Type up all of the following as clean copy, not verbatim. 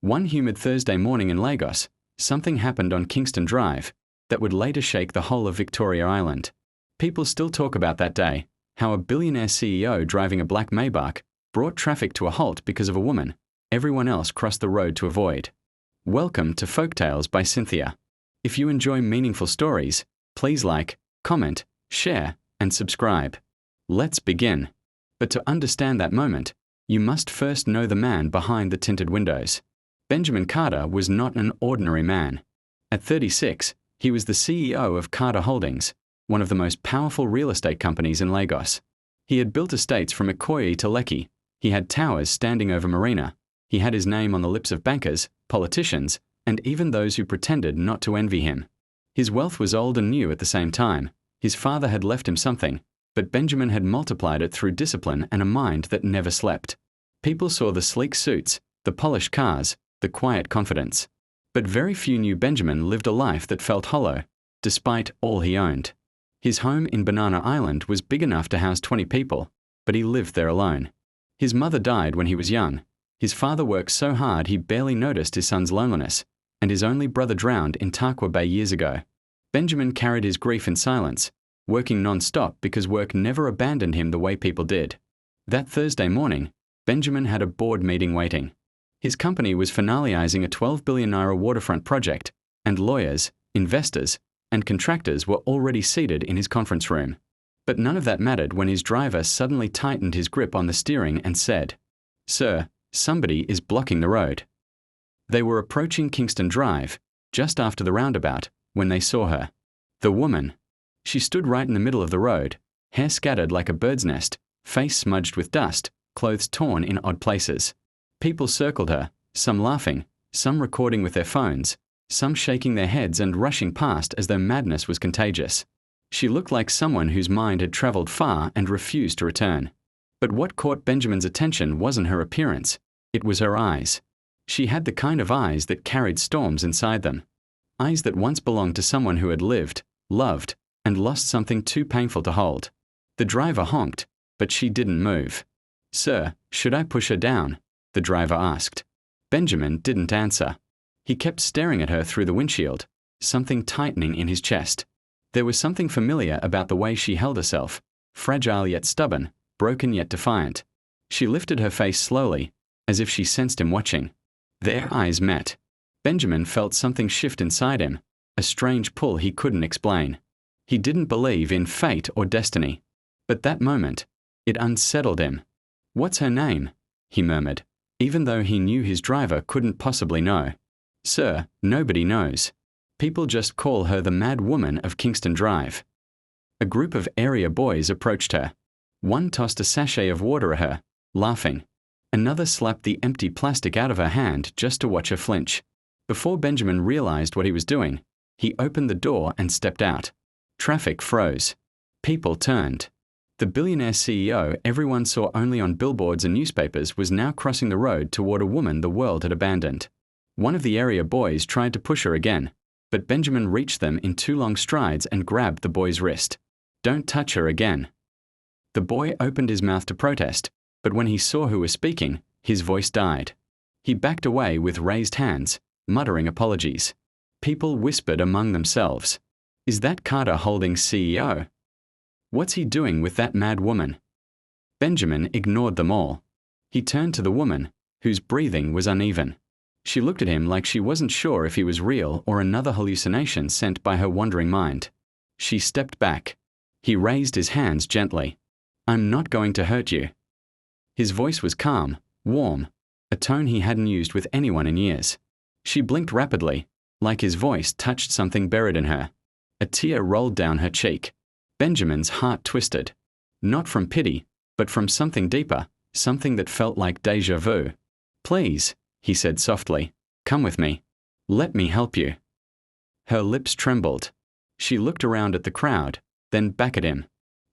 One humid Thursday morning in Lagos, something happened on Kingston Drive that would later shake the whole of Victoria Island. People still talk about that day, how a billionaire CEO driving a black Maybach brought traffic to a halt because of a woman everyone else crossed the road to avoid. Welcome to Folktales by Cynthia. If you enjoy meaningful stories, please like, comment, share, and subscribe. Let's begin. But to understand that moment, you must first know the man behind the tinted windows. Benjamin Carter was not an ordinary man. At 36, he was the CEO of Carter Holdings, one of the most powerful real estate companies in Lagos. He had built estates from Ikoyi to Lekki. He had towers standing over Marina. He had his name on the lips of bankers, politicians, and even those who pretended not to envy him. His wealth was old and new at the same time. His father had left him something, but Benjamin had multiplied it through discipline and a mind that never slept. People saw the sleek suits, the polished cars, the quiet confidence. But very few knew Benjamin lived a life that felt hollow, despite all he owned. His home in Banana Island was big enough to house 20 people, but he lived there alone. His mother died when he was young. His father worked so hard he barely noticed his son's loneliness, and his only brother drowned in Tarkwa Bay years ago. Benjamin carried his grief in silence, working non-stop because work never abandoned him the way people did. That Thursday morning, Benjamin had a board meeting waiting. His company was finalizing a 12 billion naira waterfront project, and lawyers, investors, and contractors were already seated in his conference room. But none of that mattered when his driver suddenly tightened his grip on the steering and said, "Sir, somebody is blocking the road." They were approaching Kingston Drive, just after the roundabout, when they saw her. The woman. She stood right in the middle of the road, hair scattered like a bird's nest, face smudged with dust, clothes torn in odd places. People circled her, some laughing, some recording with their phones, some shaking their heads and rushing past as though madness was contagious. She looked like someone whose mind had traveled far and refused to return. But what caught Benjamin's attention wasn't her appearance, it was her eyes. She had the kind of eyes that carried storms inside them. Eyes that once belonged to someone who had lived, loved, and lost something too painful to hold. The driver honked, but she didn't move. "Sir, should I push her down?" the driver asked. Benjamin didn't answer. He kept staring at her through the windshield, something tightening in his chest. There was something familiar about the way she held herself, fragile yet stubborn, broken yet defiant. She lifted her face slowly, as if she sensed him watching. Their eyes met. Benjamin felt something shift inside him, a strange pull he couldn't explain. He didn't believe in fate or destiny. But that moment, it unsettled him. "What's her name?" he murmured, even though he knew his driver couldn't possibly know. "Sir, nobody knows. People just call her the Mad Woman of Kingston Drive." A group of area boys approached her. One tossed a sachet of water at her, laughing. Another slapped the empty plastic out of her hand just to watch her flinch. Before Benjamin realized what he was doing, he opened the door and stepped out. Traffic froze. People turned. The billionaire CEO everyone saw only on billboards and newspapers was now crossing the road toward a woman the world had abandoned. One of the area boys tried to push her again, but Benjamin reached them in 2 long strides and grabbed the boy's wrist. "Don't touch her again." The boy opened his mouth to protest, but when he saw who was speaking, his voice died. He backed away with raised hands, muttering apologies. People whispered among themselves, "Is that Carter Holdings CEO? What's he doing with that mad woman?" Benjamin ignored them all. He turned to the woman, whose breathing was uneven. She looked at him like she wasn't sure if he was real or another hallucination sent by her wandering mind. She stepped back. He raised his hands gently. "I'm not going to hurt you." His voice was calm, warm, a tone he hadn't used with anyone in years. She blinked rapidly, like his voice touched something buried in her. A tear rolled down her cheek. Benjamin's heart twisted. Not from pity, but from something deeper, something that felt like déjà vu. "Please," he said softly, "come with me. Let me help you." Her lips trembled. She looked around at the crowd, then back at him.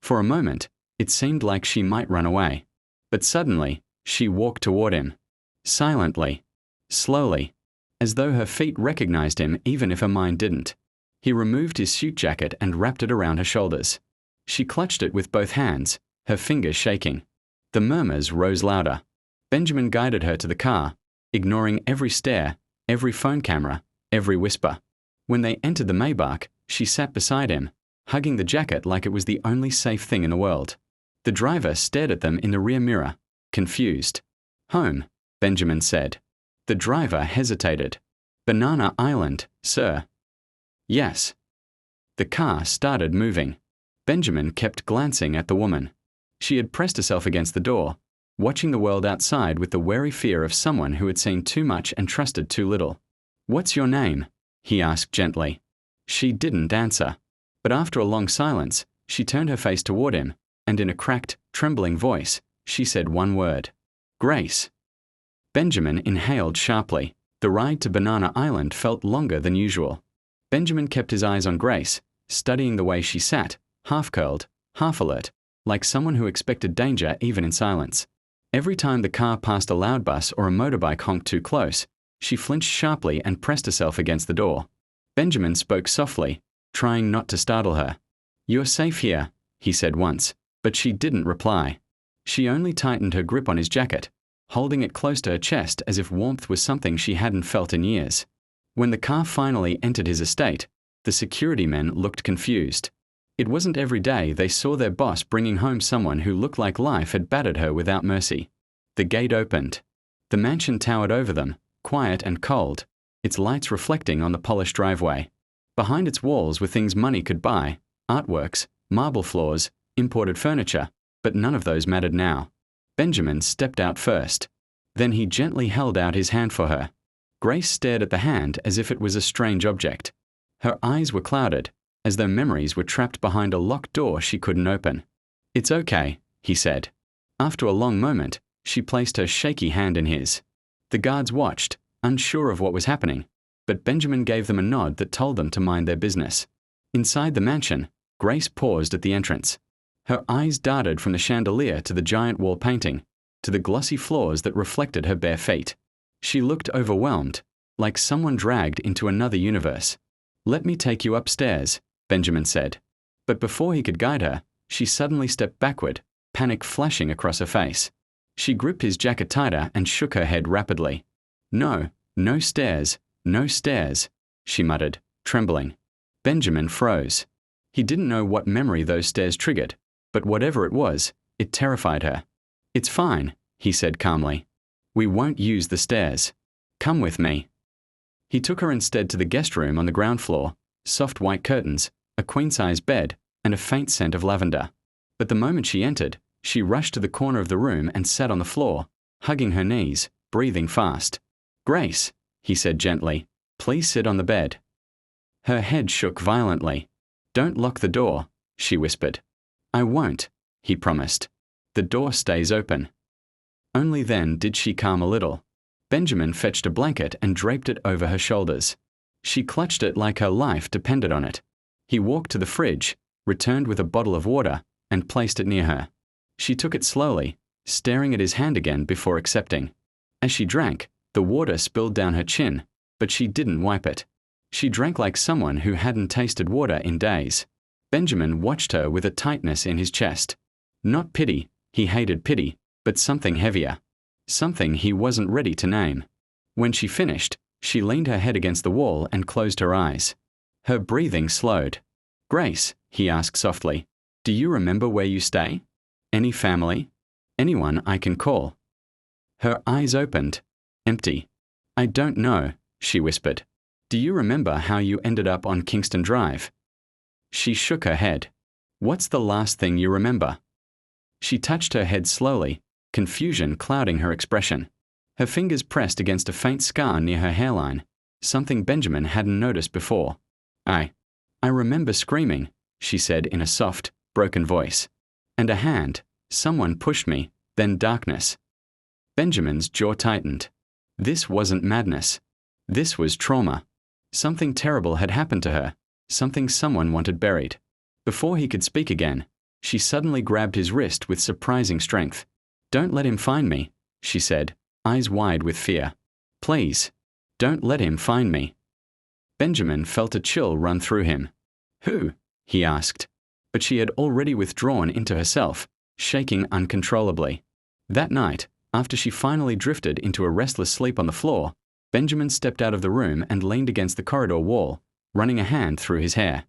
For a moment, it seemed like she might run away. But suddenly, she walked toward him. Silently, slowly, as though her feet recognized him even if her mind didn't. He removed his suit jacket and wrapped it around her shoulders. She clutched it with both hands, her fingers shaking. The murmurs rose louder. Benjamin guided her to the car. ignoring every stare, every phone camera, every whisper. When they entered the Maybach, she sat beside him, hugging the jacket like it was the only safe thing in the world. The driver stared at them in the rear mirror, confused. "Home," Benjamin said. The driver hesitated. "Banana Island, sir." "Yes." The car started moving. Benjamin kept glancing at the woman. She had pressed herself against the door, watching the world outside with the wary fear of someone who had seen too much and trusted too little. "What's your name?" he asked gently. She didn't answer, but after a long silence, she turned her face toward him, and in a cracked, trembling voice, she said one word: "Grace." Benjamin inhaled sharply. The ride to Banana Island felt longer than usual. Benjamin kept his eyes on Grace, studying the way she sat, half-curled, half-alert, like someone who expected danger even in silence. Every time the car passed a loud bus or a motorbike honked too close, she flinched sharply and pressed herself against the door. Benjamin spoke softly, trying not to startle her. "You're safe here," he said once, but she didn't reply. She only tightened her grip on his jacket, holding it close to her chest as if warmth was something she hadn't felt in years. When the car finally entered his estate, the security men looked confused. It wasn't every day they saw their boss bringing home someone who looked like life had battered her without mercy. The gate opened. The mansion towered over them, quiet and cold, its lights reflecting on the polished driveway. Behind its walls were things money could buy: artworks, marble floors, imported furniture, but none of those mattered now. Benjamin stepped out first. Then he gently held out his hand for her. Grace stared at the hand as if it was a strange object. Her eyes were clouded, as though memories were trapped behind a locked door she couldn't open. "It's okay," he said. After a long moment, she placed her shaky hand in his. The guards watched, unsure of what was happening, but Benjamin gave them a nod that told them to mind their business. Inside the mansion, Grace paused at the entrance. Her eyes darted from the chandelier to the giant wall painting, to the glossy floors that reflected her bare feet. She looked overwhelmed, like someone dragged into another universe. "Let me take you upstairs," Benjamin said. But before he could guide her, she suddenly stepped backward, panic flashing across her face. She gripped his jacket tighter and shook her head rapidly. "No, no stairs, no stairs," she muttered, trembling. Benjamin froze. He didn't know what memory those stairs triggered, but whatever it was, it terrified her. "It's fine," he said calmly. "We won't use the stairs. Come with me." He took her instead to the guest room on the ground floor, soft white curtains, a queen-size bed, and a faint scent of lavender. But the moment she entered, she rushed to the corner of the room and sat on the floor, hugging her knees, breathing fast. "Grace," he said gently, "please sit on the bed." Her head shook violently. "Don't lock the door," she whispered. "I won't," he promised. "The door stays open." Only then did she calm a little. Benjamin fetched a blanket and draped it over her shoulders. She clutched it like her life depended on it. He walked to the fridge, returned with a bottle of water, and placed it near her. She took it slowly, staring at his hand again before accepting. As she drank, the water spilled down her chin, but she didn't wipe it. She drank like someone who hadn't tasted water in days. Benjamin watched her with a tightness in his chest. Not pity, he hated pity, but something heavier. Something he wasn't ready to name. When she finished, she leaned her head against the wall and closed her eyes. Her breathing slowed. "Grace," he asked softly, "do you remember where you stay? Any family? Anyone I can call?" Her eyes opened. Empty. "I don't know," she whispered. "Do you remember how you ended up on Kingston Drive?" She shook her head. "What's the last thing you remember?" She touched her head slowly, confusion clouding her expression. Her fingers pressed against a faint scar near her hairline, something Benjamin hadn't noticed before. I remember screaming," she said in a soft, broken voice. "And a hand. Someone pushed me, then darkness." Benjamin's jaw tightened. This wasn't madness. This was trauma. Something terrible had happened to her, something someone wanted buried. Before he could speak again, she suddenly grabbed his wrist with surprising strength. "Don't let him find me," she said, eyes wide with fear. "Please, don't let him find me." Benjamin felt a chill run through him. "Who?" he asked. But she had already withdrawn into herself, shaking uncontrollably. That night, After she finally drifted into a restless sleep on the floor, Benjamin stepped out of the room and leaned against the corridor wall, running a hand through his hair.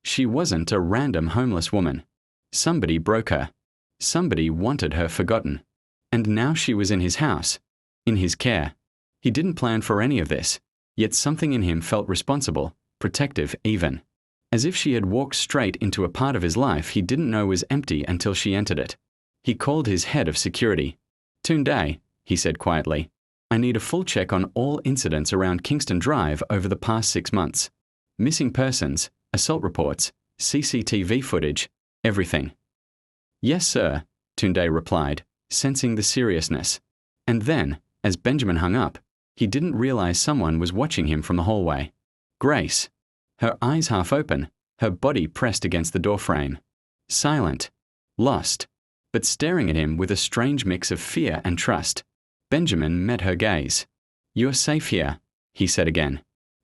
She wasn't a random homeless woman. Somebody broke her. Somebody wanted her forgotten. And now she was in his house, in his care. He didn't plan for any of this, yet something in him felt responsible, protective even. As if she had walked straight into a part of his life he didn't know was empty until she entered it. He called his head of security. "Tunde," he said quietly, "I need a full check on all incidents around Kingston Drive over the past 6 months. Missing persons, assault reports, CCTV footage, everything." "Yes, sir," Tunde replied, sensing the seriousness. And then, as Benjamin hung up, he didn't realize someone was watching him from the hallway. Grace. Her eyes half open, her body pressed against the doorframe. Silent. Lost. But staring at him with a strange mix of fear and trust. Benjamin met her gaze. "You're safe here," he said again.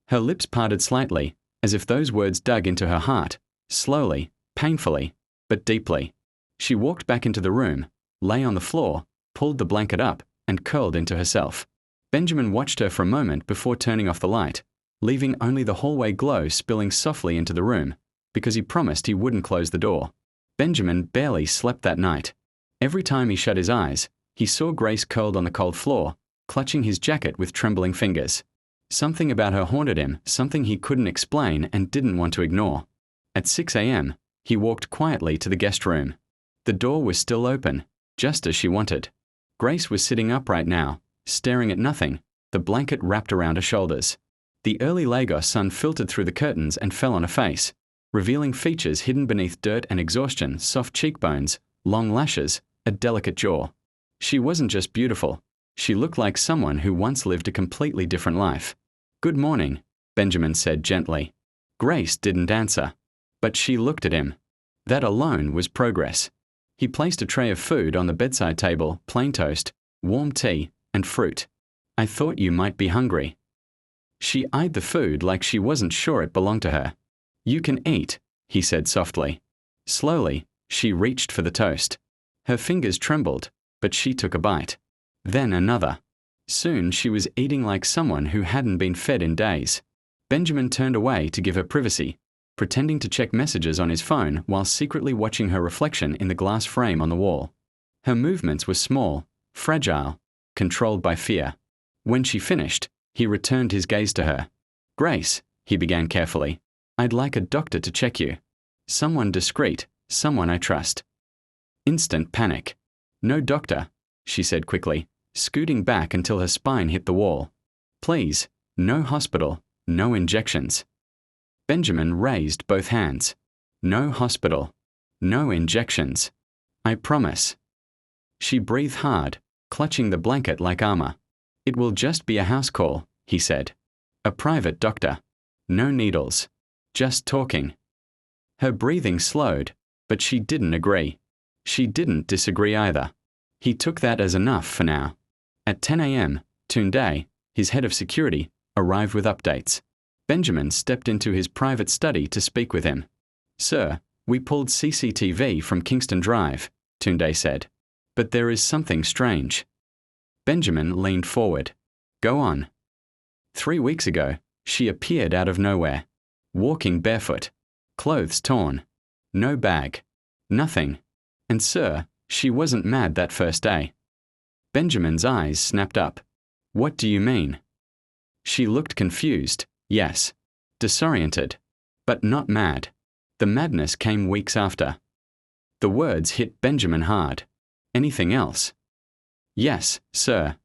Her lips parted slightly, as if those words dug into her heart, slowly, painfully, but deeply. She walked back into the room, lay on the floor, pulled the blanket up, and curled into herself. Benjamin watched her for a moment before turning off the light, leaving only the hallway glow spilling softly into the room, because he promised he wouldn't close the door. Benjamin barely slept that night. Every time he shut his eyes, he saw Grace curled on the cold floor, clutching his jacket with trembling fingers. Something about her haunted him, something he couldn't explain and didn't want to ignore. At 6 a.m., he walked quietly to the guest room. The door was still open, just as she wanted. Grace was sitting upright now, staring at nothing, the blanket wrapped around her shoulders. The early Lagos sun filtered through the curtains and fell on her face, revealing features hidden beneath dirt and exhaustion, soft cheekbones, long lashes, a delicate jaw. She wasn't just beautiful. She looked like someone who once lived a completely different life. "Good morning," Benjamin said gently. Grace didn't answer, but she looked at him. That alone was progress. He placed a tray of food on the bedside table, plain toast, warm tea, and fruit. "I thought you might be hungry." She eyed the food like she wasn't sure it belonged to her. "You can eat," he said softly. Slowly, she reached for the toast. Her fingers trembled, but she took a bite. Then another. Soon she was eating like someone who hadn't been fed in days. Benjamin turned away to give her privacy, pretending to check messages on his phone while secretly watching her reflection in the glass frame on the wall. Her movements were small, fragile, controlled by fear. When she finished, he returned his gaze to her. "Grace," he began carefully, "I'd like a doctor to check you. Someone discreet, someone I trust." Instant panic. "No doctor," she said quickly, scooting back until her spine hit the wall. "Please, no hospital, no injections." Benjamin raised both hands. "No hospital. No injections. I promise." She breathed hard, clutching the blanket like armor. "It will just be a house call," he said. "A private doctor. No needles. Just talking." Her breathing slowed, but she didn't agree. She didn't disagree either. He took that as enough for now. At 10 a.m., Tunde, his head of security, arrived with updates. Benjamin stepped into his private study to speak with him. "Sir, we pulled CCTV from Kingston Drive," Tunde said. "But there is something strange." Benjamin leaned forward. "Go on." 3 weeks ago, she appeared out of nowhere, walking barefoot, clothes torn, no bag, nothing. And sir, she wasn't mad that first day. Benjamin's eyes snapped up. "What do you mean?" She looked confused, yes, disoriented, but not mad. The madness came weeks after. The words hit Benjamin hard. "Anything else?" "Yes, sir."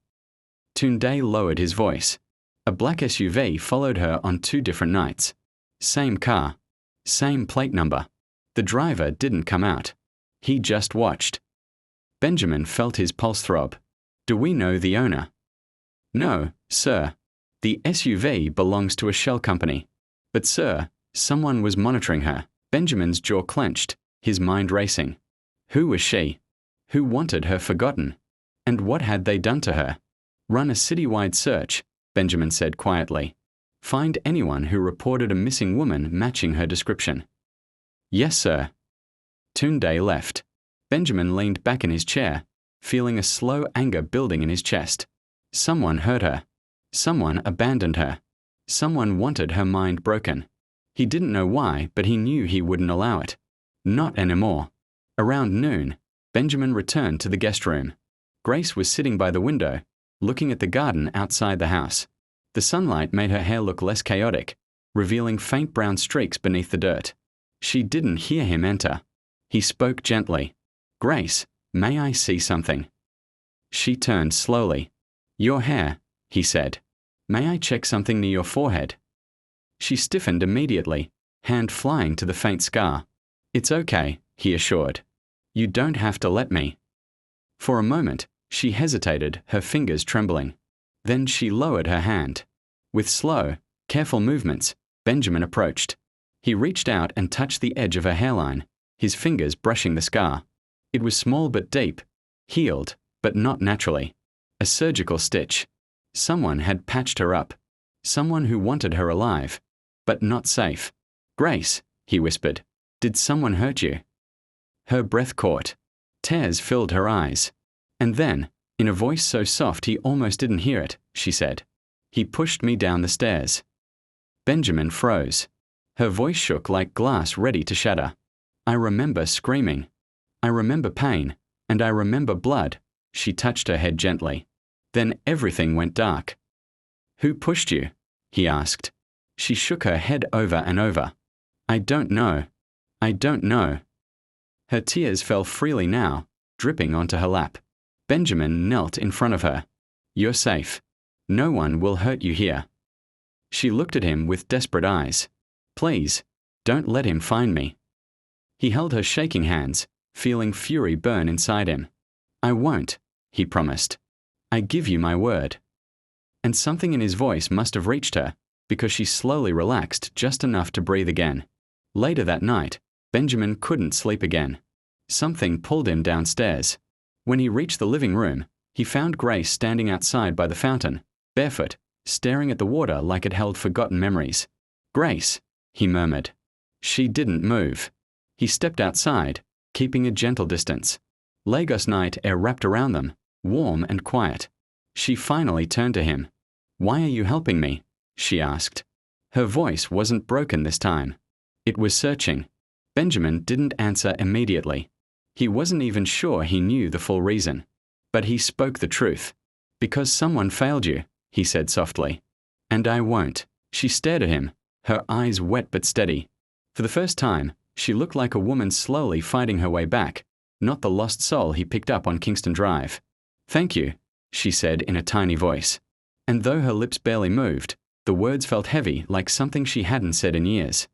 Tunde lowered his voice. A black SUV followed her on 2 different nights. Same car. Same plate number. The driver didn't come out. He just watched. Benjamin felt his pulse throb. "Do we know the owner?" "No, sir. The SUV belongs to a shell company. But sir, someone was monitoring her." Benjamin's jaw clenched, his mind racing. Who was she? Who wanted her forgotten? And what had they done to her? "Run a citywide search," Benjamin said quietly. "Find anyone who reported a missing woman matching her description." "Yes, sir." Tunde left. Benjamin leaned back in his chair, feeling a slow anger building in his chest. Someone hurt her. Someone abandoned her. Someone wanted her mind broken. He didn't know why, but he knew he wouldn't allow it. Not anymore. Around noon, Benjamin returned to the guest room. Grace was sitting by the window, looking at the garden outside the house. The sunlight made her hair look less chaotic, revealing faint brown streaks beneath the dirt. She didn't hear him enter. He spoke gently. "Grace, may I see something?" She turned slowly. "Your hair," he said. "May I check something near your forehead?" She stiffened immediately, hand flying to the faint scar. "It's okay," he assured. "You don't have to let me." For a moment, she hesitated, her fingers trembling. Then she lowered her hand. With slow, careful movements, Benjamin approached. He reached out and touched the edge of her hairline, his fingers brushing the scar. It was small but deep, healed, but not naturally. A surgical stitch. Someone had patched her up. Someone who wanted her alive, but not safe. "Grace," he whispered, "did someone hurt you?" Her breath caught. Tears filled her eyes. And then, in a voice so soft he almost didn't hear it, she said, "He pushed me down the stairs." Benjamin froze. Her voice shook like glass ready to shatter. "I remember screaming. I remember pain, and I remember blood." She touched her head gently. Then everything went dark. "Who pushed you?" he asked. She shook her head over and over. "I don't know. I don't know." Her tears fell freely now, dripping onto her lap. Benjamin knelt in front of her. "You're safe. No one will hurt you here." She looked at him with desperate eyes. "Please, don't let him find me." He held her shaking hands, feeling fury burn inside him. "I won't," he promised. "I give you my word." And something in his voice must have reached her, because she slowly relaxed just enough to breathe again. Later that night, Benjamin couldn't sleep again. Something pulled him downstairs. When he reached the living room, he found Grace standing outside by the fountain, barefoot, staring at the water like it held forgotten memories. "Grace," he murmured. She didn't move. He stepped outside, keeping a gentle distance. Lagos night air wrapped around them, warm and quiet. She finally turned to him. "Why are you helping me?" she asked. Her voice wasn't broken this time. It was searching. Benjamin didn't answer immediately. He wasn't even sure he knew the full reason. But he spoke the truth. "Because someone failed you," he said softly. "And I won't." She stared at him, her eyes wet but steady. For the first time, she looked like a woman slowly fighting her way back, not the lost soul he picked up on Kingston Drive. "Thank you," she said in a tiny voice. And though her lips barely moved, the words felt heavy like something she hadn't said in years.